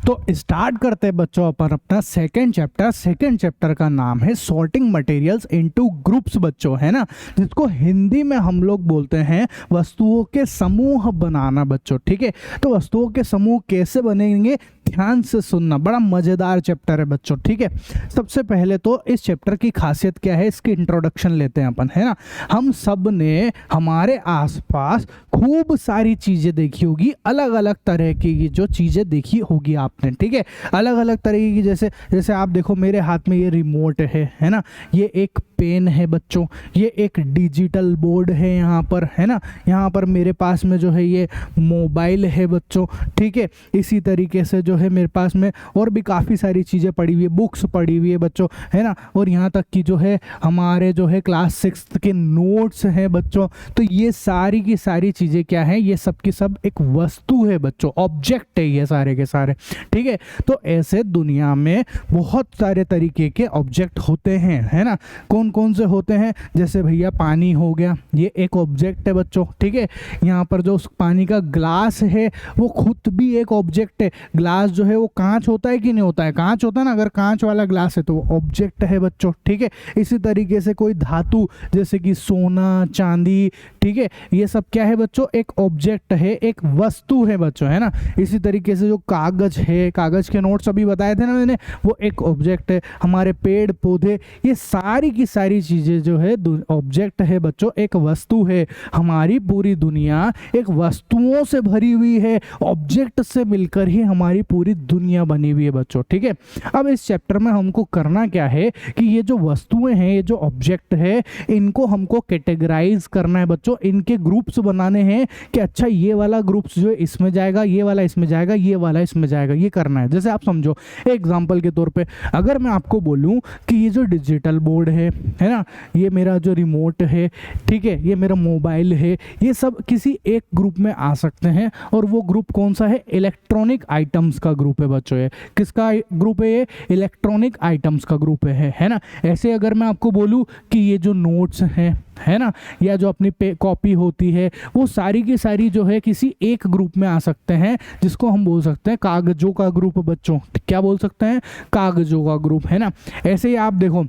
तो स्टार्ट करते हैं बच्चों अपन अपना सेकंड चैप्टर। सेकंड चैप्टर का नाम है सॉर्टिंग मटेरियल्स इनटू ग्रुप्स बच्चों, है ना, जिसको हिंदी में हम लोग बोलते हैं वस्तुओं के समूह बनाना बच्चों। ठीक है, तो वस्तुओं के समूह कैसे बनेंगे, ध्यान से सुनना, बड़ा मजेदार चैप्टर है बच्चों। ठीक है, सबसे पहले तो इस चैप्टर की खासियत क्या है, इसकी इंट्रोडक्शन लेते हैं अपन, है ना। हम सब ने हमारे आसपास खूब सारी चीजें देखी होगी, अलग अलग तरह की जो चीजें देखी होगी आपने। ठीक है, अलग अलग तरह की, जैसे जैसे आप देखो मेरे हाथ में ये रिमोट है ना, ये एक पेन है बच्चों, ये एक डिजिटल बोर्ड है यहाँ पर, है ना, यहाँ पर मेरे पास में जो है ये मोबाइल है बच्चों। ठीक है, इसी तरीके से जो है मेरे पास में और भी काफ़ी सारी चीज़ें पड़ी हुई है, बुक्स पड़ी हुई है बच्चों, है ना, और यहाँ तक कि जो है हमारे जो है क्लास 6 के नोट्स हैं बच्चों। तो ये सारी की सारी चीज़ें क्या हैं, ये सब की सब एक वस्तु है बच्चों, ऑब्जेक्ट है ये सारे के सारे। ठीक है, तो ऐसे दुनिया में बहुत सारे तरीके के ऑब्जेक्ट होते हैं, है ना। कौन कौन से होते हैं, जैसे भैया पानी हो गया, ये एक ऑब्जेक्ट है बच्चों। ठीक है, यहाँ पर जो उस पानी का ग्लास है वो खुद भी एक ऑब्जेक्ट है। ग्लास जो है वो कांच होता है कि नहीं होता है, कांच होता है ना, अगर कांच वाला ग्लास है तो वो ऑब्जेक्ट है बच्चों। ठीक है, इसी तरीके से कोई धातु जैसे कि सोना चांदी, ठीक है, ये सब क्या है बच्चों, एक ऑब्जेक्ट है, एक वस्तु है बच्चों, है ना। इसी तरीके से जो कागज है, कागज के नोट्स अभी बताए थे ना मैंने, वो एक ऑब्जेक्ट है। हमारे पेड़ पौधे, ये सारी की सारी चीजें जो है ऑब्जेक्ट है बच्चों, एक वस्तु है। हमारी पूरी दुनिया एक वस्तुओं से भरी हुई है, ऑब्जेक्ट से मिलकर ही हमारी पूरी दुनिया बनी हुई है बच्चों। ठीक है, अब इस चैप्टर में हमको करना क्या है कि ये जो वस्तुएं हैं, ये जो ऑब्जेक्ट है, इनको हमको कैटेगराइज करना है बच्चों, इनके ग्रुप्स बनाने हैं कि अच्छा ये वाला ग्रुप्स जो है इसमें जाएगा, ये वाला इसमें जाएगा, ये वाला इसमें जाएगा, ये करना है। जैसे आप समझो एग्जांपल के तौर पे, अगर मैं आपको बोलूं कि ये जो डिजिटल बोर्ड है ना, ये मेरा जो रिमोट है, ठीक है, ये मेरा मोबाइल है, ये सब किसी एक ग्रुप में आ सकते हैं। और वो ग्रुप कौन सा है, इलेक्ट्रॉनिक आइटम्स का ग्रुप है बच्चों। ये किसका ग्रुप है, ये इलेक्ट्रॉनिक आइटम्स का ग्रुप है ना। ऐसे अगर मैं आपको बोलूं कि ये जो नोट्स हैं, है ना, या जो अपनी कॉपी होती है, वो सारी की सारी जो है किसी एक ग्रुप में आ सकते हैं, जिसको हम बोल सकते हैं कागजों का ग्रुप बच्चों। क्या बोल सकते हैं, कागजों का ग्रुप, है ना। ऐसे ही आप देखो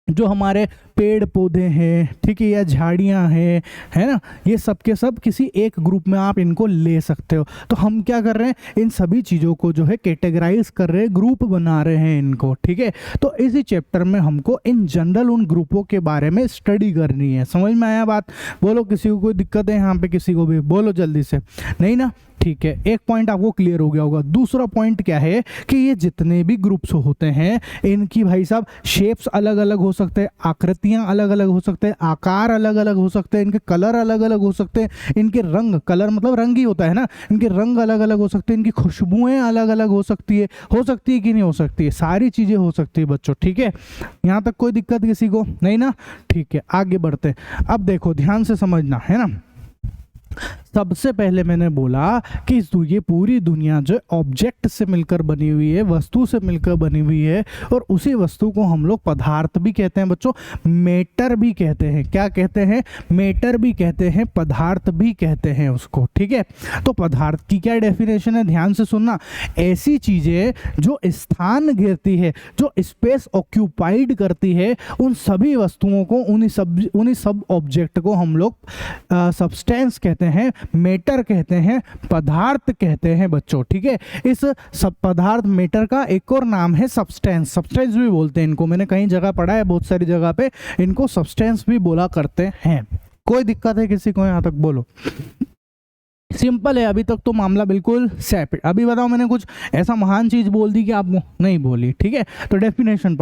जो हमारे पेड़ पौधे हैं, ठीक है, या झाड़ियां हैं, है ना, ये सब के सब किसी एक ग्रुप में आप इनको ले सकते हो। तो हम क्या कर रहे हैं, इन सभी चीज़ों को जो है कैटेगराइज कर रहे हैं, ग्रुप बना रहे हैं इनको। ठीक है, तो इसी चैप्टर में हमको इन जनरल उन ग्रुपों के बारे में स्टडी करनी है। समझ में आया बात, बोलो किसी को कोई दिक्कत है यहाँ पे, किसी को भी बोलो जल्दी से, नहीं ना। ठीक है, एक पॉइंट आपको क्लियर हो गया होगा। दूसरा पॉइंट क्या है कि ये जितने भी ग्रुप्स होते हैं, इनकी भाई साहब शेप्स अलग अलग हो सकते हैं, आकृतियां अलग अलग हो सकते हैं, आकार अलग अलग हो सकते हैं, इनके कलर अलग अलग हो सकते हैं, इनके रंग, कलर मतलब रंग ही होता है ना, इनके रंग अलग अलग हो सकते हैं, इनकी खुशबुएं अलग अलग हो सकती है कि नहीं हो सकती है, सारी चीजें हो सकती है बच्चों। ठीक है, यहाँ तक कोई दिक्कत किसी को नहीं ना। ठीक है, आगे बढ़ते हैं। अब देखो ध्यान से समझना, है ना। सबसे पहले मैंने बोला कि ये पूरी दुनिया जो ऑब्जेक्ट से मिलकर बनी हुई है, वस्तु से मिलकर बनी हुई है, और उसी वस्तु को हम लोग पदार्थ भी कहते हैं बच्चों, मैटर भी कहते हैं। क्या कहते हैं, मैटर भी कहते हैं, पदार्थ भी कहते हैं उसको। ठीक है, तो पदार्थ की क्या डेफिनेशन है, ध्यान से सुनना। ऐसी चीजें जो स्थान घेरती है, जो स्पेस ऑक्यूपाइड करती है, उन सभी वस्तुओं को, उन्हीं सब ऑब्जेक्ट को हम लोग सब्सटेंस कहते हैं, मैटर कहते हैं, पदार्थ कहते हैं बच्चों। ठीक है, इस सब पदार्थ मैटर का एक और नाम है सब्सटेंस भी बोलते हैं इनको। मैंने कई जगह पढ़ा है, बहुत सारी जगह पे इनको सब्सटेंस भी बोला करते हैं। कोई दिक्कत है किसी को यहाँ तक, बोलो। सिंपल है, अभी तक तो मामला बिल्कुल सेट। अभी बताओ मैंने कुछ ऐसा महान चीज बोल दी कि आप नहीं बोली। ठीक है, तो डेफिनेशन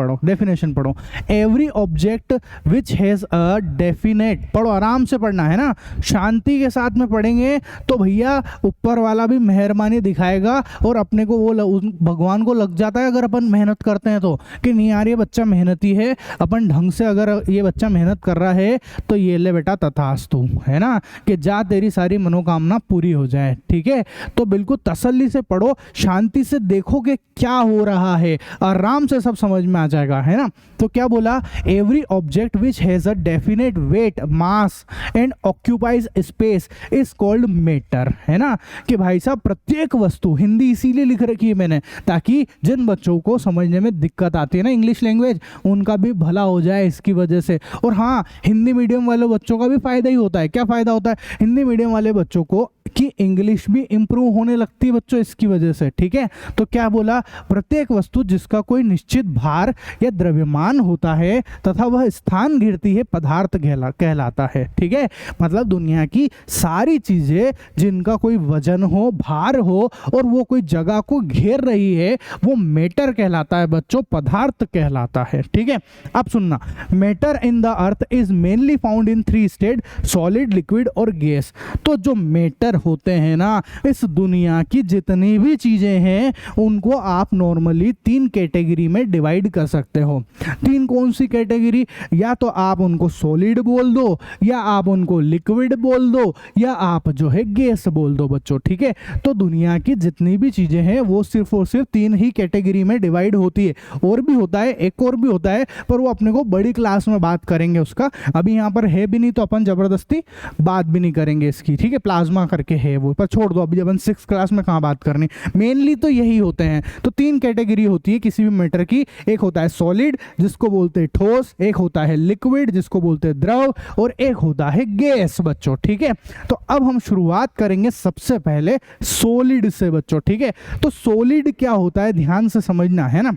पढ़ो। Every object which has a definite, पढ़ो, आराम से पढ़ना है ना, शांति के साथ में पढ़ेंगे तो भैया ऊपर वाला भी मेहरबानी दिखाएगा, और अपने को वो भगवान को लग जाता है अगर अपन मेहनत करते हैं तो, कि नहीं यार ये बच्चा मेहनती है, अपन ढंग से अगर ये बच्चा मेहनत कर रहा है तो ये ले बेटा तथास्तु, है ना, कि जा तेरी सारी मनोकामना पूरी पूरी हो जाए। ठीक है, तो बिल्कुल तसल्ली से पढ़ो, शांति से देखो कि क्या हो रहा है, आराम से सब समझ में आ जाएगा, है ना। तो क्या बोला, every object which has a definite weight, mass and occupies space is called matter, है ना। कि भाई साहब प्रत्येक वस्तु, हिंदी इसीलिए लिख रखी है मैंने ताकि जिन बच्चों को समझने में दिक्कत आती है ना इंग्लिश लैंग्वेज, उनका भी भला हो जाए इसकी वजह से। और हाँ, हिंदी मीडियम वाले बच्चों का भी फायदा ही होता है। क्या फायदा होता है, हिंदी मीडियम वाले बच्चों को कि इंग्लिश भी इंप्रूव होने लगती है बच्चों इसकी वजह से। ठीक है, तो क्या बोला, प्रत्येक वस्तु जिसका कोई निश्चित भार या द्रव्यमान होता है तथा वह स्थान घेरती है पदार्थ कहलाता है। ठीक है, मतलब दुनिया की सारी चीजें जिनका कोई वजन हो, भार हो और वो कोई जगह को घेर रही है, वो मैटर कहलाता है बच्चों, पदार्थ कहलाता है। ठीक है, अब सुनना, matter in the earth is mainly found in 3 state, solid, liquid और गैस। तो जो मैटर होते हैं ना, इस दुनिया की जितनी भी चीजें हैं उनको आप नॉर्मली 3 कैटेगरी में डिवाइड कर सकते हो। 3 कौन सी कैटेगरी, या तो आप उनको सॉलिड बोल दो, या आप उनको लिक्विड बोल दो, या आप जो है गैस बोल दो बच्चों। ठीक है, तो दुनिया की जितनी भी चीजें हैं वो सिर्फ और सिर्फ 3 ही कैटेगरी में डिवाइड होती है। और भी होता है, एक और भी होता है, पर वो अपने को बड़ी क्लास में बात करेंगे उसका, अभी यहाँ पर है भी नहीं तो अपन जबरदस्ती बात भी नहीं करेंगे इसकी। ठीक है, प्लाज्मा करके है वो, पर छोड़ दो, अभी अपन 6th क्लास में कहाँ बात करनी, मेनली तो यही होते हैं। तो 3 कैटेगरी होती है किसी भी मैटर की, एक होता है सॉलिड जिसको बोलते हैं ठोस, एक होता है लिक्विड जिसको बोलते हैं द्रव, और एक होता है गैस बच्चों। ठीक है, तो अब हम शुरुआत करेंगे सबसे पहले सॉलिड से बच्चों। ठीक है, तो सॉलिड क्या होता है ध्यान से समझना, है ना।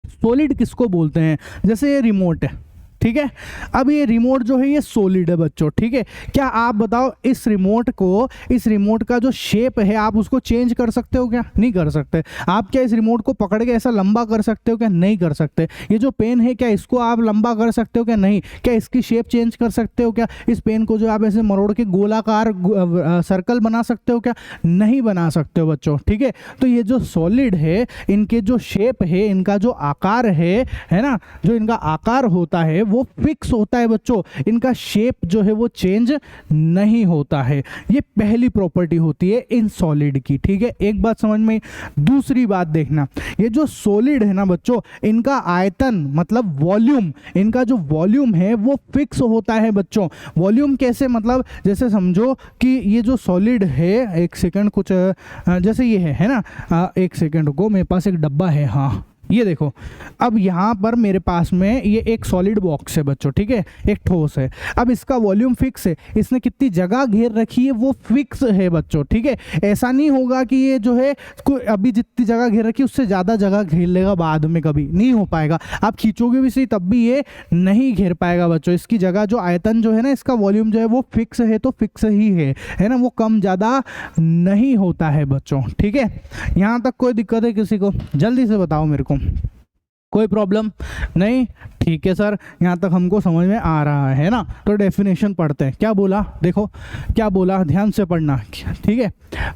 सॉलिड किसको बोलते हैं, जैसे ये रिमोट है, ठीक है, अब ये रिमोट जो है ये सॉलिड है बच्चों। ठीक है, क्या आप बताओ इस रिमोट को, इस रिमोट का जो शेप है आप उसको चेंज कर सकते हो क्या, नहीं कर सकते। आप क्या इस रिमोट को पकड़ के ऐसा लंबा कर सकते हो क्या, नहीं कर सकते। ये जो पेन है क्या इसको आप लंबा कर सकते हो क्या, नहीं। क्या इसकी शेप चेंज कर सकते हो क्या, इस पेन को जो आप ऐसे मरोड़ के गोलाकार सर्कल बना सकते हो क्या, नहीं बना सकते हो बच्चों। ठीक है, तो ये जो सॉलिड है इनके जो शेप है, इनका जो आकार है ना, जो इनका आकार होता है वो फिक्स होता है बच्चों, इनका शेप जो है वो चेंज नहीं होता है। ये पहली प्रॉपर्टी होती है इन सॉलिड की। ठीक है, एक बात समझ में। दूसरी बात देखना, ये जो सॉलिड है ना बच्चों, इनका आयतन मतलब वॉल्यूम, इनका जो वॉल्यूम है वो फिक्स होता है बच्चों। वॉल्यूम कैसे, मतलब जैसे समझो कि ये जो सॉलिड है, एक सेकंड, कुछ जैसे ये है ना, एक सेकंड को, मेरे पास एक डब्बा है, हाँ ये देखो, अब यहाँ पर मेरे पास में ये एक सॉलिड बॉक्स है बच्चों। ठीक है, एक ठोस है, अब इसका वॉल्यूम फिक्स है, इसने कितनी जगह घेर रखी है वो फिक्स है बच्चों। ठीक है, ऐसा नहीं होगा कि ये जो है अभी जितनी जगह घेर रखी है उससे ज़्यादा जगह घेर लेगा बाद में, कभी नहीं हो पाएगा। आप खींचोगे भी सही तब भी ये नहीं घेर पाएगा बच्चों। इसकी जगह जो आयतन जो है ना, इसका वॉल्यूम जो है वो फिक्स है, तो फिक्स ही है ना, वो कम ज़्यादा नहीं होता है बच्चों। ठीक है, यहाँ तक कोई दिक्कत है किसी को, जल्दी से बताओ मेरे को, कोई प्रॉब्लम नहीं। ठीक है सर, यहाँ तक हमको समझ में आ रहा है ना। तो डेफिनेशन पढ़ते हैं, क्या बोला, देखो क्या बोला, ध्यान से पढ़ना। ठीक है,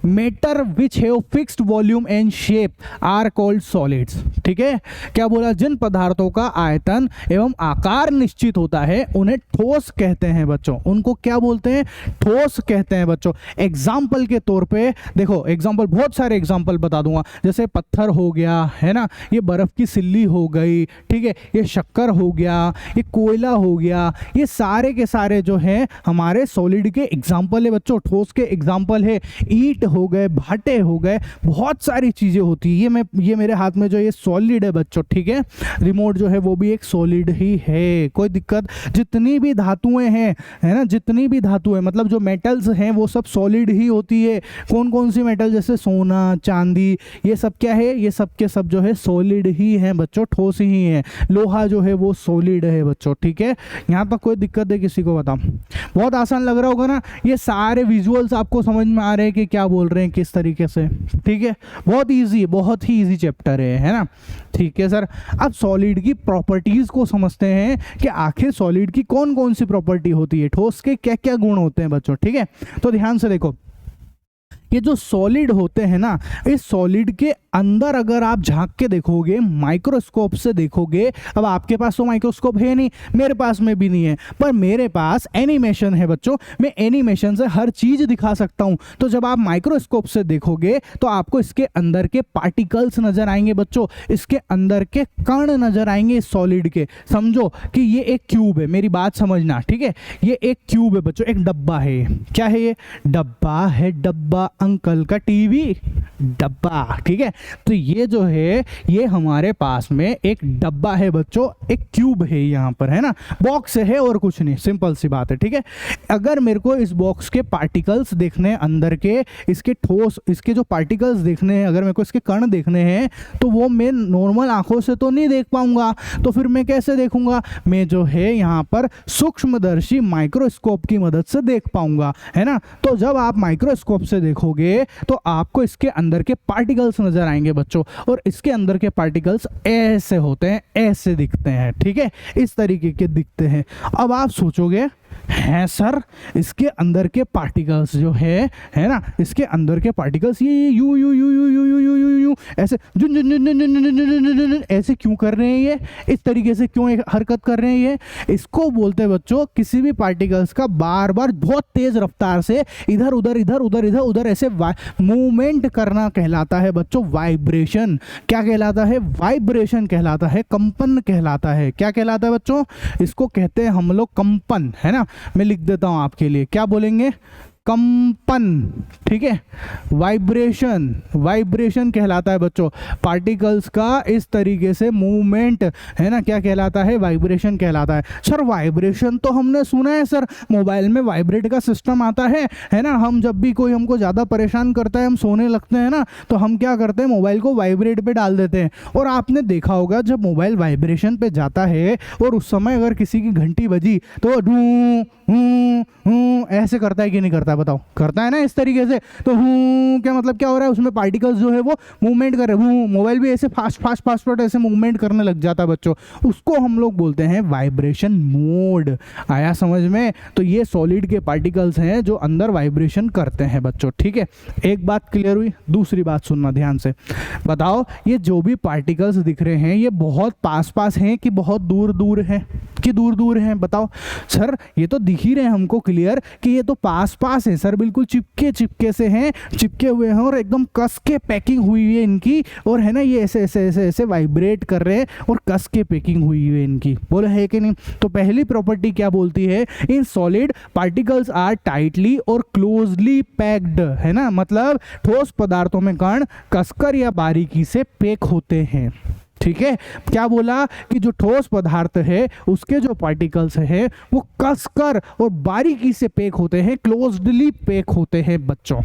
matter which have fixed volume and shape are called solids. ठीक है, क्या बोला, जिन पदार्थों का आयतन एवं आकार निश्चित होता है उन्हें ठोस कहते हैं बच्चों। उनको क्या बोलते हैं, ठोस कहते हैं बच्चों। एग्जाम्पल के तौर पे देखो, एग्जाम्पल बहुत सारे एग्जाम्पल बता दूंगा, जैसे पत्थर हो गया, है ना, ये बर्फ की सिल्ली हो गई, ठीक है, ये शक्कर हो गया, ये कोयला हो गया, ये सारे के सारे जो है हमारे सॉलिड के एग्जाम्पल है बच्चों, ठोस के एग्जाम्पल है। ईंट हो गए, भाटे हो गए, बहुत सारी चीजें होती है। ये मेरे हाथ में जो ये सॉलिड है बच्चों। ठीक है, रिमोट जो है वो भी एक सॉलिड ही है, कोई दिक्कत। जितनी भी धातुएं हैं, है ना, जितनी भी धातुएं मतलब जो मेटल्स हैं वो सब सॉलिड ही होती है। कौन कौन सी मेटल, जैसे सोना, चांदी, ये सब क्या है, ये सब के सब जो है सॉलिड ही है बच्चों, ठोस ही है। लोहा जो है वो सॉलिड है बच्चों। ठीक है, यहाँ तक कोई दिक्कत है किसी को, बताओ। बहुत आसान लग रहा होगा ना, ये सारे विजुअल्स आपको समझ में आ रहे हैं कि क्या बोल रहे हैं, किस तरीके से। ठीक है, बहुत इजी, बहुत ही इजी चैप्टर है ना। ठीक है सर, अब सॉलिड की प्रॉपर्टीज को समझते हैं कि आखिर सॉलिड की कौन कौन सी प्रॉपर्टी होती है, ठोस के क्या क्या गुण होते हैं बच्चों। ठीक है, तो ध्यान से देखो, ये जो सॉलिड होते हैं ना, इस सॉलिड के अंदर अगर आप झांक के देखोगे, माइक्रोस्कोप से देखोगे, अब आपके पास तो माइक्रोस्कोप है नहीं, मेरे पास में भी नहीं है, पर मेरे पास एनिमेशन है बच्चों, मैं एनिमेशन से हर चीज दिखा सकता हूं। तो जब आप माइक्रोस्कोप से देखोगे तो आपको इसके अंदर के पार्टिकल्स नजर आएंगे बच्चों, इसके अंदर के कण नजर आएंगे इस सॉलिड के। समझो कि ये एक क्यूब है, मेरी बात समझना, ठीक है, ये एक क्यूब है बच्चों, एक डब्बा है। क्या है ये? डब्बा है, डब्बा, अंकल का टीवी डब्बा, ठीक है। तो ये जो है, ये हमारे पास में एक डब्बा है बच्चों, एक क्यूब है यहाँ पर, है ना, बॉक्स है और कुछ नहीं, सिंपल सी बात है, ठीक है। अगर मेरे को इस बॉक्स के पार्टिकल्स देखने हैं, अंदर के इसके ठोस, इसके जो पार्टिकल्स देखने हैं, अगर मेरे को इसके कण देखने हैं, तो वो मैं नॉर्मल आंखों से तो नहीं देख पाऊंगा, तो फिर मैं कैसे देखूंगा? मैं जो है यहाँ पर सूक्ष्मदर्शी माइक्रोस्कोप की मदद से देख पाऊंगा, है ना। तो जब आप माइक्रोस्कोप से देखोगे तो आपको इसके अंदर के पार्टिकल्स नजर आएंगे बच्चों, और इसके अंदर के पार्टिकल्स ऐसे होते हैं, ऐसे दिखते हैं, ठीक है, इस तरीके के दिखते हैं। अब आप सोचोगे, हैं सर, इसके अंदर के पार्टिकल्स जो है ना, इसके अंदर के पार्टिकल्स ये you you you you you you you you you ऐसे जुन जुन जुन जुन जुन जुन जुन जुन ऐसे क्यों कर रहे हैं, ये इस तरीके से क्यों एक हरकत कर रहे हैं? ये इसको बोलते हैं बच्चों, किसी भी पार्टिकल्स का बार बार बहुत तेज रफ्तार से इधर उधर इधर उधर इधर उधर ऐसे मूवमेंट करना कहलाता है बच्चों वाइब्रेशन। क्या कहलाता है? वाइब्रेशन कहलाता है, कंपन कहलाता है। क्या कहलाता है बच्चों? इसको कहते हैं हम लोग कंपन, है ना। मैं लिख देता हूं आपके लिए, क्या बोलेंगे? कंपन, ठीक है। वाइब्रेशन, वाइब्रेशन कहलाता है बच्चों पार्टिकल्स का इस तरीके से मूवमेंट, है ना, क्या कहलाता है? वाइब्रेशन कहलाता है। सर वाइब्रेशन तो हमने सुना है सर, मोबाइल में वाइब्रेट का सिस्टम आता है ना, हम जब भी कोई हमको ज़्यादा परेशान करता है, हम सोने लगते हैं ना, तो हम क्या करते हैं, मोबाइल को वाइब्रेट पे डाल देते हैं। और आपने देखा होगा जब मोबाइल वाइब्रेशन पे जाता है और उस समय अगर किसी की घंटी बजी तो ढूं ऐसे करता है कि नहीं करता? बताओ, करता है ना इस तरीके से। तो क्या मतलब क्या हो रहा है? उसमें पार्टिकल्स जो है वो मूवमेंट कर रहे हैं, मोबाइल भी ऐसे फास्ट फास्ट फास्ट फास्ट ऐसे मूवमेंट करने लग जाता है बच्चों, उसको हम लोग बोलते हैं वाइब्रेशन मोड। आया समझ में? तो ये सॉलिड के पार्टिकल्स हैं जो अंदर वाइब्रेशन करते हैं बच्चों, ठीक है। एक बात क्लियर हुई। दूसरी बात सुनना ध्यान से, बताओ ये जो भी पार्टिकल्स दिख रहे हैं ये बहुत पास पास हैं कि बहुत दूर दूर हैं? कि दूर दूर हैं? बताओ सर, ये तो दिख ही रहे हैं हमको क्लियर कि ये तो पास पास है सर, बिल्कुल चिपके चिपके से हैं, चिपके हुए हैं और एकदम कस के पैकिंग हुई है इनकी, और है ना ये ऐसे ऐसे ऐसे ऐसे वाइब्रेट कर रहे हैं और कस के पैकिंग हुई है इनकी। बोले है कि नहीं? तो पहली प्रॉपर्टी क्या बोलती है? In solid particles are tightly और क्लोजली पैक्ड, है ना, मतलब ठोस पदार्थों में कण कसकर या बारीकी से पैक होते हैं, ठीक है। क्या बोला कि जो ठोस पदार्थ है उसके जो पार्टिकल्स है वो कसकर और बारीकी से पैक होते हैं, क्लोज्डली पैक होते हैं बच्चों।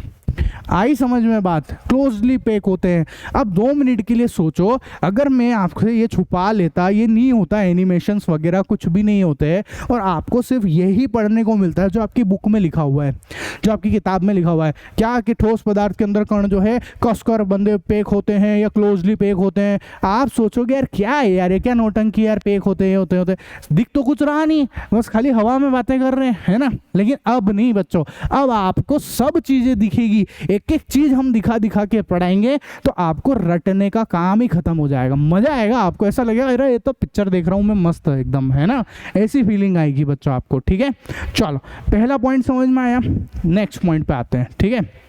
आई समझ में बात? क्लोजली पैक होते हैं। अब 2 मिनट के लिए सोचो, अगर मैं आपसे ये छुपा लेता, ये नहीं होता, एनिमेशंस वगैरह कुछ भी नहीं होते हैं, और आपको सिर्फ यही पढ़ने को मिलता है जो आपकी बुक में लिखा हुआ है, जो आपकी किताब में लिखा हुआ है, क्या कि ठोस पदार्थ के अंदर कण जो है कसकर बंदे पैक होते हैं या क्लोजली पैक होते हैं। आप सोचोगे यार क्या है यार, ये क्या नौटंकी यार, पैक होते होते दिख तो कुछ रहा नहीं, बस खाली हवा में बातें कर रहे हैं, है ना। लेकिन अब नहीं बच्चों, अब आपको सब चीजें दिखेगी, एक एक चीज हम दिखा दिखा के पढ़ाएंगे, तो आपको रटने का काम ही खत्म हो जाएगा। मजा आएगा, आपको ऐसा लगेगा अरे ये तो पिक्चर देख रहा हूं मैं मस्त एकदम, है ना, ऐसी फीलिंग आएगी बच्चों आपको, ठीक है। चलो पहला पॉइंट समझ में आया, नेक्स्ट पॉइंट पे आते हैं, ठीक है।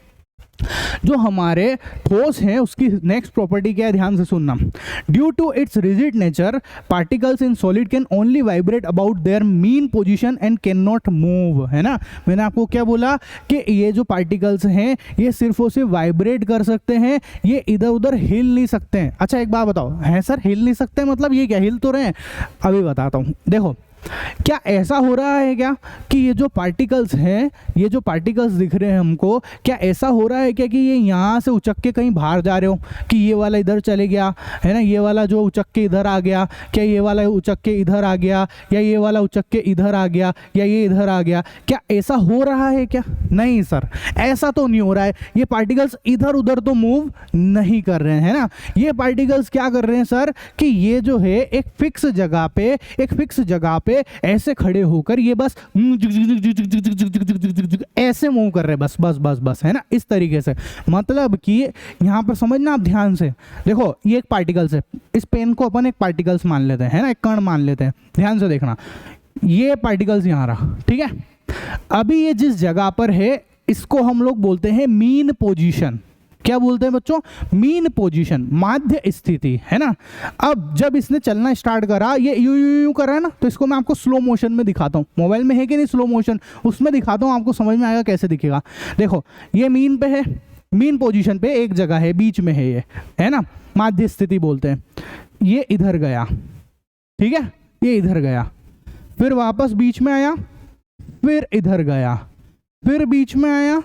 जो हमारे ठोस है उसकी नेक्स्ट प्रॉपर्टी क्या है, ध्यान से सुनना। Due to its rigid nature particles in solid can only vibrate about their mean position and can not move, है ना। मैंने आपको क्या बोला कि ये जो पार्टिकल्स हैं ये सिर्फ और सिर्फ वाइब्रेट कर सकते हैं, ये इधर उधर हिल नहीं सकते हैं। अच्छा एक बात बताओ, है सर हिल नहीं सकते मतलब ये क्या, हिल तो रहे हैं? अभी बताता हूँ, देखो क्या ऐसा हो रहा है क्या कि ये जो पार्टिकल्स हैं, ये जो पार्टिकल्स दिख रहे हैं हमको, क्या ऐसा हो रहा है क्या कि ये यहाँ से उचक के कहीं बाहर जा रहे हो, कि ये वाला इधर चले गया, है ना, ये वाला जो उचक के इधर आ गया, क्या ये वाला उचक के इधर आ गया, या ये वाला उचक के इधर आ गया, या ये इधर आ गया, क्या ऐसा हो रहा है क्या? नहीं सर, ऐसा तो नहीं हो रहा है। ये पार्टिकल्स इधर उधर तो मूव नहीं कर रहे हैं, है ना। ये पार्टिकल्स क्या कर रहे हैं सर कि ये जो है एक फिक्स जगह पे है ऐसे खड़े होकर ये बस ऐसे मूव कर रहे, बस बस बस बस, है ना, इस तरीके से। मतलब कि यहाँ पर समझना आप ध्यान से, देखो ये एक पार्टिकल्स है, इस पेन को अपन एक पार्टिकल्स मान लेते हैं, है ना, एक कण मान लेते हैं, ध्यान से देखना, ये पार्टिकल्स यहाँ रहा, ठीक है। अभी ये जिस जगह पर है इसको हम लोग बोलते हैं मीन पोजीशन। क्या बोलते हैं बच्चों? मीन पोजीशन, माध्य स्थिति, है ना। अब जब इसने चलना स्टार्ट करा, ये यू यू यू कर रहा है ना, तो इसको मैं आपको स्लो मोशन में दिखाता हूँ। मोबाइल में है कि नहीं स्लो मोशन, उसमें दिखाता हूँ, आपको समझ में आएगा कैसे दिखेगा। देखो ये मीन पे है, मीन पोजीशन पे एक जगह है, बीच में है ये, है ना, माध्य स्थिति बोलते हैं। ये इधर गया, ठीक है, ये इधर गया, फिर वापस बीच में आया, फिर इधर गया, फिर बीच में आया,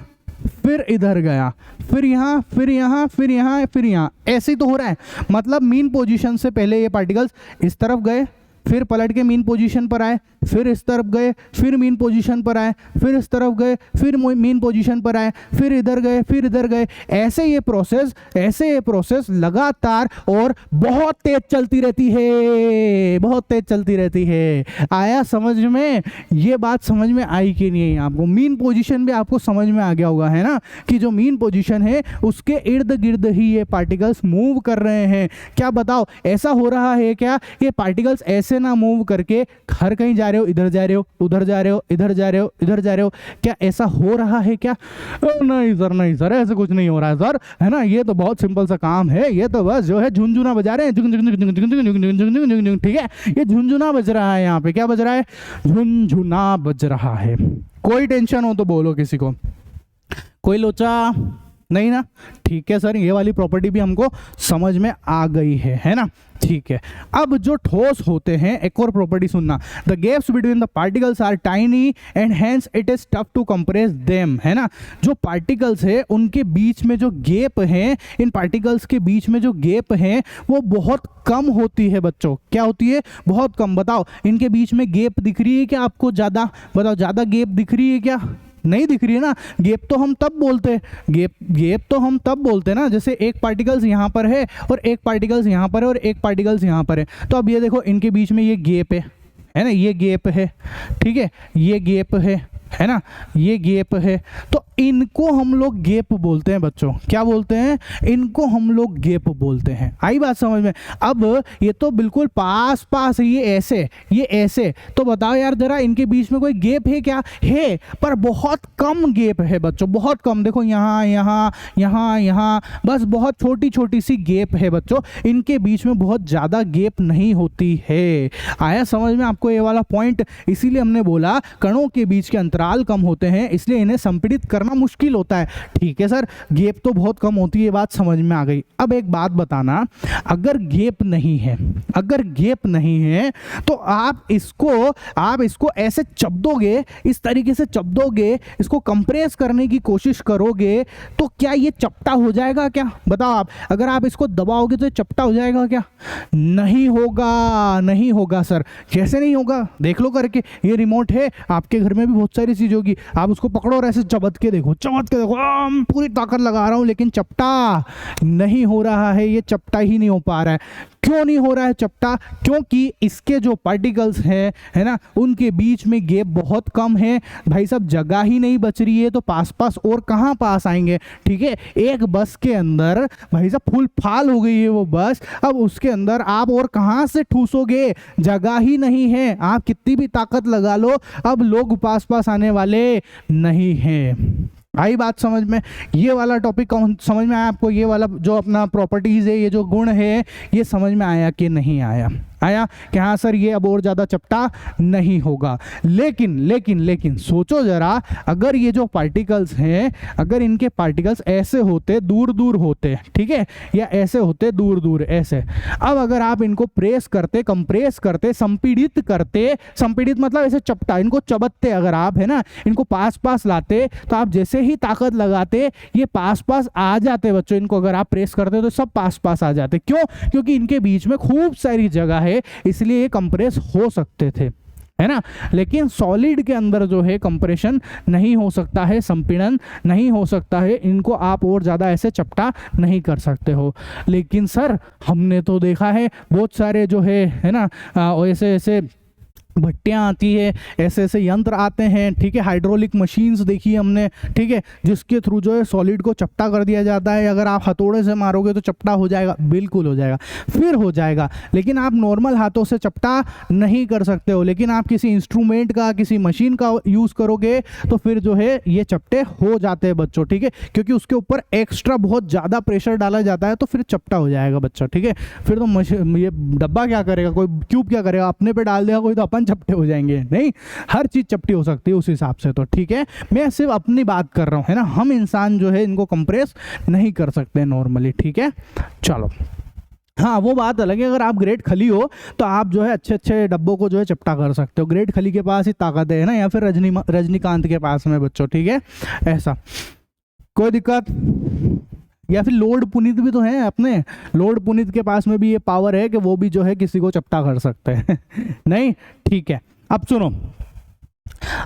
फिर इधर गया, फिर यहाँ, फिर यहाँ, फिर यहाँ, फिर यहाँ, ऐसे ही तो हो रहा है। मतलब मीन पोजीशन से पहले ये पार्टिकल्स इस तरफ गए, फिर पलट के मीन पोजीशन पर आए, फिर इस तरफ गए, फिर मीन पोजीशन पर आए, फिर इस तरफ गए, फिर मीन पोजीशन पर आए, फिर इधर गए, फिर इधर गए, ऐसे ये प्रोसेस लगातार और बहुत तेज चलती रहती है, बहुत तेज चलती रहती है। आया समझ में? ये बात समझ में आई कि नहीं आपको? मीन पोजीशन भी आपको समझ में आ गया होगा, है ना, कि जो मीन पोजीशन है उसके इर्द गिर्द ही ये पार्टिकल्स मूव कर रहे हैं। क्या बताओ, ऐसा हो रहा है क्या ये पार्टिकल्स ऐसे ना मूव करके हर कहीं जा रहे हो, इधर जा रहे हो, उधर जा रहे हो, इधर जा रहे हो, इधर जा रहे हो, क्या ऐसा हो रहा है क्या? नहीं सर, नहीं सर, ऐसे कुछ नहीं हो रहा है सर, है ना, ये तो बहुत सिंपल सा काम है, ये तो बस जो है झुनझुना बजा रहे हैं, ठीक है, ये झुनझुना बज रहा है, यहाँ पे क्या बज रहा है? झुनझुना बज रहा है। कोई टेंशन हो तो बोलो किसी को, कोई लोचा नहीं ना? ठीक है सर, ये वाली प्रॉपर्टी भी हमको समझ में आ गई है ना, ठीक है। अब जो ठोस होते हैं, एक और प्रॉपर्टी सुनना, the gaps between the particles are tiny and hence it is tough to compress them, है ना। जो पार्टिकल्स है उनके बीच में जो गैप है, इन पार्टिकल्स के बीच में जो गैप है वो बहुत कम होती है बच्चों। क्या होती है? बहुत कम। बताओ इनके बीच में गैप दिख रही है क्या आपको? ज़्यादा? बताओ ज़्यादा गैप दिख रही है क्या? नहीं दिख रही है ना। गैप तो हम तब बोलते हैं, गैप तो हम तब बोलते हैं ना, जैसे एक पार्टिकल्स यहाँ पर है और एक पार्टिकल्स यहाँ पर है और एक पार्टिकल्स यहाँ पर है। तो अब ये देखो इनके बीच में ये गैप है ना, ये गैप है, ठीक है, ये गैप है ना, ये गैप है, तो इनको हम लोग गैप बोलते हैं बच्चों। क्या बोलते हैं? इनको हम लोग गैप बोलते हैं। आई बात समझ में? अब ये तो बिल्कुल पास पास है, ये ऐसे, तो बताओ यार जरा इनके बीच में कोई गैप है क्या? है, पर बहुत कम गैप है बच्चों, बहुत कम। देखो यहाँ यहाँ यहाँ यहाँ, बस बहुत छोटी छोटी सी गैप है बच्चों, इनके बीच में बहुत ज़्यादा गैप नहीं होती है। आया समझ में आपको ये वाला पॉइंट? इसीलिए हमने बोला कणों के बीच के अंतराल कम होते हैं, इसलिए इन्हें संपीड़ित करना मुश्किल होता है। ठीक है सर, गैप तो बहुत कम होती है, बात समझ में आ गई। अब एक बात बताना, अगर गैप नहीं है, अगर गैप नहीं है तो आप इसको ऐसे चप दोगे, इस तरीके से चप दोगे, इसको कंप्रेस करने की कोशिश करोगे तो क्या ये चपटा हो जाएगा क्या? बताओ आप, अगर आप इसको दबाओगे तो चपटा हो जाएगा क्या? नहीं होगा, नहीं होगा सर। कैसे नहीं होगा? देख लो करके, ये रिमोट है आपके घर में भी बहुत सारी चीज होगी, आप उसको पकड़ो और ऐसे चबत के देखो, पूरी ताकत लगा रहा हूं लेकिन चपटा नहीं हो रहा है, ये चपटा ही नहीं हो पा रहा है। क्यों नहीं हो रहा है चपटा? क्योंकि इसके जो पार्टिकल्स हैं, है ना, उनके बीच में गैप बहुत कम है भाई साहब, जगह ही नहीं बच रही है, तो पास पास और कहाँ पास आएंगे? ठीक है, एक बस के अंदर भाई साहब फुल फाल हो गई है वो बस, अब उसके अंदर आप और कहाँ से ठूसोगे? जगह ही नहीं है, आप कितनी भी ताकत लगा लो, अब लोग पास पास आने वाले नहीं हैं। आई बात समझ में? ये वाला टॉपिक समझ में आया आपको? ये वाला जो अपना प्रॉपर्टीज है, ये जो गुण है, ये समझ में आया कि नहीं आया? आया कि हाँ सर ये अब और ज़्यादा चपटा नहीं होगा। लेकिन लेकिन लेकिन सोचो ज़रा, अगर ये जो पार्टिकल्स हैं, अगर इनके पार्टिकल्स ऐसे होते, दूर दूर होते, ठीक है, या ऐसे होते दूर दूर ऐसे, अब अगर आप इनको प्रेस करते, कंप्रेस करते, संपीड़ित करते, संपीड़ित मतलब ऐसे चपटा, इनको चबत्ते अगर आप, है ना, इनको पास पास लाते, तो आप जैसे ही ताकत लगाते ये पास पास आ जाते बच्चों। इनको अगर आप प्रेस करते तो सब पास पास आ जाते। क्यों? क्योंकि इनके बीच में खूब सारी जगह है, इसलिए ये कंप्रेस हो सकते थे, है ना। लेकिन सॉलिड के अंदर जो है कंप्रेशन नहीं हो सकता है, संपीड़न नहीं हो सकता है, इनको आप और ज़्यादा ऐसे चपटा नहीं कर सकते हो। लेकिन सर हमने तो देखा है बहुत सारे जो है ना, ऐसे ऐसे भट्टियाँ आती है, ऐसे ऐसे यंत्र आते हैं, ठीक है, हाइड्रोलिक मशीन्स देखी हमने, ठीक है, जिसके थ्रू जो है सॉलिड को चपटा कर दिया जाता है। अगर आप हथौड़े से मारोगे तो चपटा हो जाएगा, बिल्कुल हो जाएगा, फिर हो जाएगा, लेकिन आप नॉर्मल हाथों से चपटा नहीं कर सकते हो। लेकिन आप किसी इंस्ट्रूमेंट का, किसी मशीन का यूज़ करोगे तो फिर जो है ये चपटे हो जाते हैं बच्चों, ठीक है, क्योंकि उसके ऊपर एक्स्ट्रा बहुत ज़्यादा प्रेशर डाला जाता है, तो फिर चपटा हो जाएगा बच्चों, ठीक है। फिर तो ये डब्बा क्या करेगा, कोई क्यूब क्या करेगा, अपने पे डाल देगा कोई तो अपन चपटे हो जाएंगे। नहीं, हर चीज़ चपटी हो सकती है उस हिसाब से, तो ठीक है, मैं सिर्फ अपनी बात कर रहा हूँ, है ना। हम इंसान जो है इनको कंप्रेस नहीं कर सकते नॉर्मली, ठीक है। चलो, हाँ वो बात अलग है, अगर आप ग्रेट खली हो तो आप जो है अच्छे अच्छे डब्बों को जो है चपटा कर सकते हो। ग्रेट खली के पास ही ताकत है ना, या फिर रजनीकांत के पास में बच्चों, ठीक है, ऐसा कोई दिक्कत। या फिर लॉर्ड पुनीत भी तो है अपने, लॉर्ड पुनीत के पास में भी ये पावर है कि वो भी जो है किसी को चपटा कर सकते हैं। नहीं, ठीक है। अब सुनो,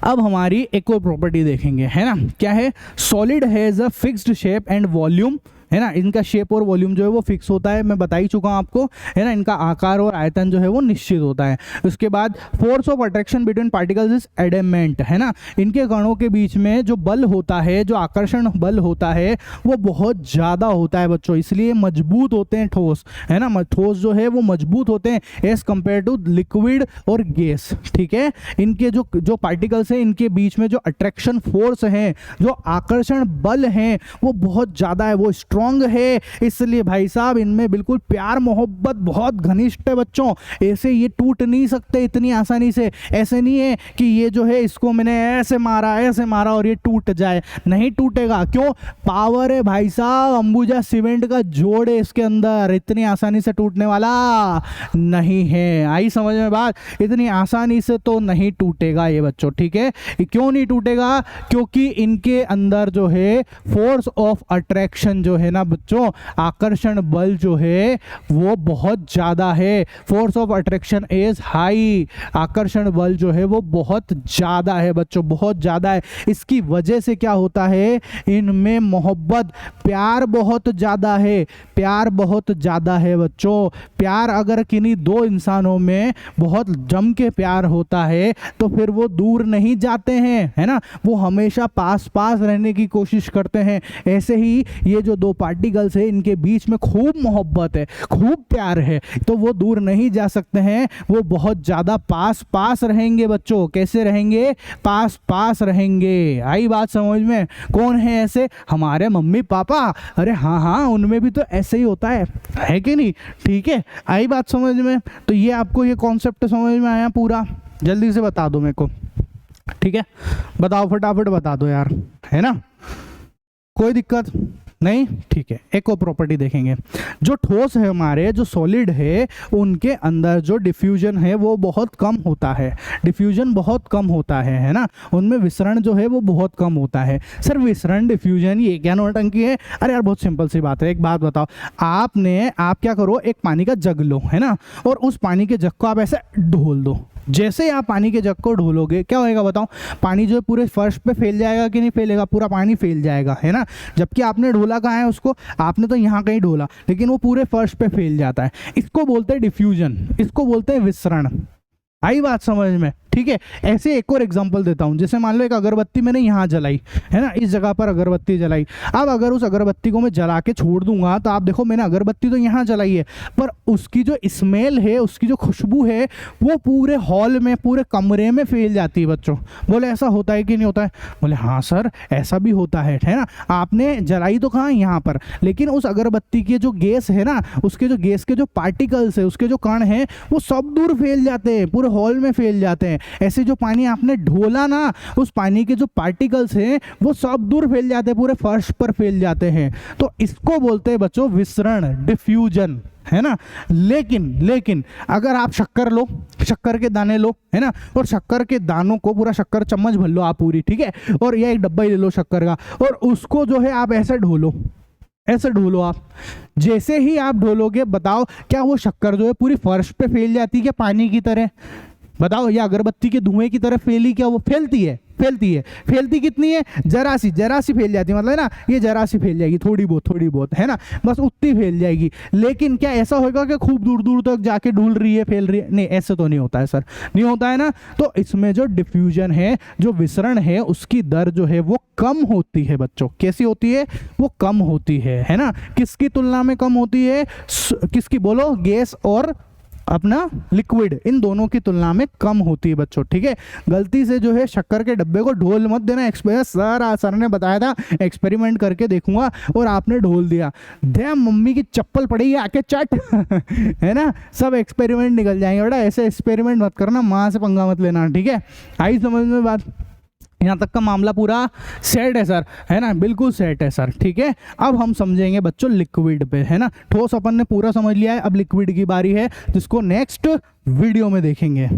अब हमारी एक और प्रॉपर्टी देखेंगे, है ना, क्या है, solid has a fixed shape and volume, है ना, इनका शेप और वॉल्यूम जो है वो फिक्स होता है, मैं बता ही चुका हूँ आपको, है ना, इनका आकार और आयतन जो है वो निश्चित होता है। उसके बाद force of attraction between particles is adamant, है ना, इनके कणों के बीच में जो बल होता है, जो आकर्षण बल होता है वो बहुत ज़्यादा होता है बच्चों, इसलिए मजबूत होते हैं ठोस, है ना, ठोस जो है वो मजबूत होते हैं एज कम्पेयर टू लिक्विड और गैस, ठीक है। इनके जो पार्टिकल्स हैं, इनके बीच में जो अट्रैक्शन फोर्स है, जो आकर्षण बल है वो बहुत ज़्यादा है, वो स्ट्रॉन्ग है, इसलिए भाई साहब इनमें बिल्कुल प्यार मोहब्बत बहुत घनिष्ठ है बच्चों। ऐसे ये टूट नहीं सकते इतनी आसानी से, ऐसे नहीं है कि ये जो है इसको मैंने ऐसे मारा और ये टूट जाए, नहीं टूटेगा। क्यों? पावर है भाई साहब, अंबुजा सीमेंट का जोड़ है इसके अंदर, इतनी आसानी से टूटने वाला नहीं है। आई समझ में बात? इतनी आसानी से तो नहीं टूटेगा ये बच्चों, ठीक है। क्यों नहीं टूटेगा? क्योंकि इनके अंदर जो है फोर्स ऑफ अट्रैक्शन जो है ना बच्चों, आकर्षण बल जो है वो बहुत ज्यादा है। Force of attraction is high, आकर्षण बल जो है वो बहुत ज्यादा है बच्चों, बहुत ज्यादा है। इसकी वजह से क्या होता है, इनमें मोहब्बत, प्यार बहुत ज्यादा है, प्यार बहुत ज्यादा है बच्चों। प्यार अगर किन्हीं दो इंसानों में बहुत जम के प्यार होता है तो फिर वो दूर नहीं जाते हैं, है ना, वो हमेशा पास पास रहने की कोशिश करते हैं। ऐसे ही ये जो दो पार्टिकल्स है, इनके बीच में खूब मोहब्बत है, खूब प्यार है, तो वो दूर नहीं जा सकते हैं, वो बहुत ज्यादा पास पास रहेंगे बच्चों। कैसे रहेंगे? पास पास रहेंगे। आई बात समझ में? कौन है ऐसे? हमारे मम्मी पापा। अरे हाँ हाँ, उनमें भी तो ऐसे ही होता है कि नहीं? ठीक है, आई बात समझ में? तो ये आपको ये कॉन्सेप्ट समझ में आया पूरा? जल्दी से बता दो मेरे को, ठीक है, बताओ फटाफट बता दो यार, है ना, कोई दिक्कत नहीं? ठीक है, एक और प्रॉपर्टी देखेंगे। जो ठोस है हमारे, जो सॉलिड है, उनके अंदर जो डिफ्यूजन है वो बहुत कम होता है, डिफ्यूजन बहुत कम होता है ना, उनमें विसरण जो है वो बहुत कम होता है। सर विसरण डिफ्यूजन ये क्या नौटंकी है? अरे यार बहुत सिंपल सी बात है, एक बात बताओ, आप क्या करो, एक पानी का जग लो, है ना, और उस पानी के जग को आप ऐसे ढोल दो। जैसे आप पानी के जग को ढोलोगे क्या होएगा बताओ? पानी जो है पूरे फर्श पे फैल जाएगा कि नहीं फैलेगा? पूरा पानी फैल जाएगा, है ना। जबकि आपने ढोला कहाँ है उसको? आपने तो यहाँ कहीं ढोला, लेकिन वो पूरे फर्श पे फैल जाता है। इसको बोलते हैं डिफ्यूजन, इसको बोलते हैं विसरण। आई बात समझ में? ठीक है। ऐसे एक और एग्जांपल देता हूँ, जैसे मान लो एक अगरबत्ती मैंने यहाँ जलाई, है ना, इस जगह पर अगरबत्ती जलाई। अब अगर उस अगरबत्ती को मैं जला के छोड़ दूंगा तो आप देखो मैंने अगरबत्ती तो यहाँ जलाई है, पर उसकी जो स्मेल है, उसकी जो खुशबू है वो पूरे हॉल में, पूरे कमरे में फैल जाती है बच्चों। बोले ऐसा होता है कि नहीं होता है? बोले हाँ सर ऐसा भी होता है ना। आपने जलाई तो कहाँ? यहाँ पर, लेकिन उस अगरबत्ती के जो गैस है ना, उसके जो गैस के जो पार्टिकल्स है, उसके जो कण हैं, वो सब दूर फैल जाते हैं, पूरे हॉल में फैल जाते हैं। ऐसे जो पानी आपने ढोला ना, उस पानी के जो पार्टिकल्स हैं वो सब दूर फैल जाते हैं, पूरे फर्श पर फैल जाते हैं। तो इसको बोलते हैं बच्चों विसरण, डिफ्यूजन, है ना। लेकिन अगर आप शक्कर लो, शक्कर के दाने लो, है ना, और शक्कर के दानों को पूरा शक्कर चम्मच भर लो आप पूरी, ठीक है, और यह एक डब्बा ही ले लो शक्कर का, और उसको जो है आप ऐसे ढोलो, ऐसे ढोलो आप। जैसे ही आप ढोलोगे बताओ क्या वो शक्कर जो है पूरी फर्श पे फैल जाती है क्या पानी की तरह? बताओ, या अगरबत्ती के धुएं की तरह फैली क्या? वो फैलती है? फैलती है। फैलती कितनी है? जरा सी फैल जाती है, मतलब ना ये जरा सी फैल जाएगी, थोड़ी बहुत है ना, बस उतनी फैल जाएगी। लेकिन क्या ऐसा होगा कि खूब दूर दूर तक जाके ढूल रही है, फैल रही है? नहीं, ऐसे तो नहीं होता है सर, नहीं होता है ना। तो इसमें जो डिफ्यूजन है, जो विसरण है, उसकी दर जो है वो कम होती है बच्चों। कैसी होती है? वो कम होती है ना। किसकी तुलना में कम होती है? किसकी बोलो? गैस और अपना लिक्विड, इन दोनों की तुलना में कम होती है बच्चों, ठीक है। गलती से जो है शक्कर के डब्बे को ढोल मत देना। सर ने बताया था एक्सपेरिमेंट करके देखूंगा और आपने ढोल दिया, दे मम्मी की चप्पल पड़ेगी आके चट है ना, सब एक्सपेरिमेंट निकल जाएंगे बेटा। ऐसे एक्सपेरिमेंट मत करना, माँ से पंगा मत लेना, ठीक है। आई समझ में बात? यहाँ तक का मामला पूरा सेट है सर, है ना, बिल्कुल सेट है सर, ठीक है। अब हम समझेंगे बच्चों लिक्विड पे, है ना। ठोस अपन ने पूरा समझ लिया है, अब लिक्विड की बारी है, जिसको नेक्स्ट वीडियो में देखेंगे।